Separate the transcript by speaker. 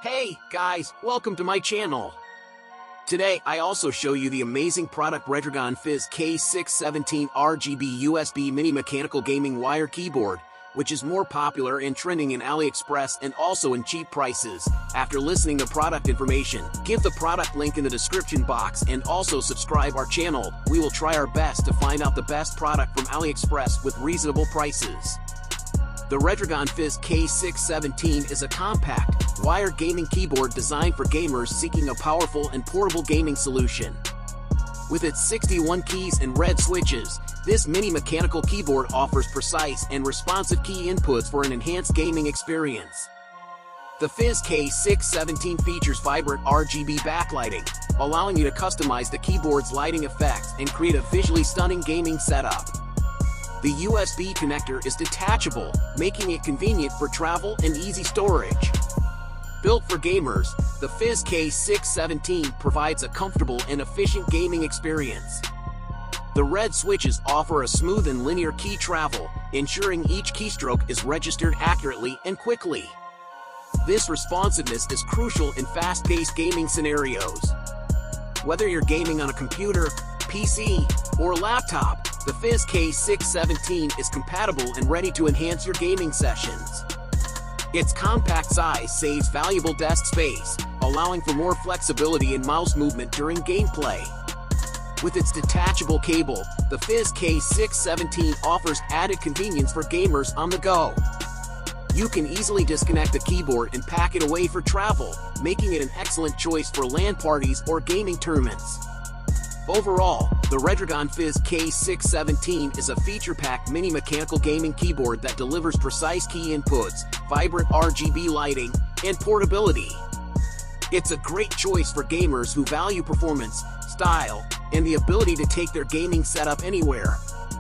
Speaker 1: Hey guys, welcome to my channel. Today I also show you the amazing product REDRAGON Fizz K617 RGB USB mini mechanical gaming wire keyboard, which is more popular and trending in AliExpress and also in cheap prices. After listening to product information, give the product link in the description box and also subscribe our channel. We will try our best to find out the best product from AliExpress with reasonable prices. The REDRAGON Fizz K617 is a compact, wire gaming keyboard designed for gamers seeking a powerful and portable gaming solution. With its 61 keys and red switches, this mini mechanical keyboard offers precise and responsive key inputs for an enhanced gaming experience. The Fizz K617 features vibrant RGB backlighting, allowing you to customize the keyboard's lighting effects and create a visually stunning gaming setup. The USB connector is detachable, making it convenient for travel and easy storage. Built for gamers, the Fizz K617 provides a comfortable and efficient gaming experience. The red switches offer a smooth and linear key travel, ensuring each keystroke is registered accurately and quickly. This responsiveness is crucial in fast-paced gaming scenarios. Whether you're gaming on a computer, PC, or laptop, the Fizz K617 is compatible and ready to enhance your gaming sessions. Its compact size saves valuable desk space, allowing for more flexibility in mouse movement during gameplay. With its detachable cable, the Fizz K617 offers added convenience for gamers on the go. You can easily disconnect the keyboard and pack it away for travel, making it an excellent choice for LAN parties or gaming tournaments. Overall, the REDRAGON Fizz K617 is a feature-packed mini mechanical gaming keyboard that delivers precise key inputs, vibrant RGB lighting, and portability. It's a great choice for gamers who value performance, style, and the ability to take their gaming setup anywhere.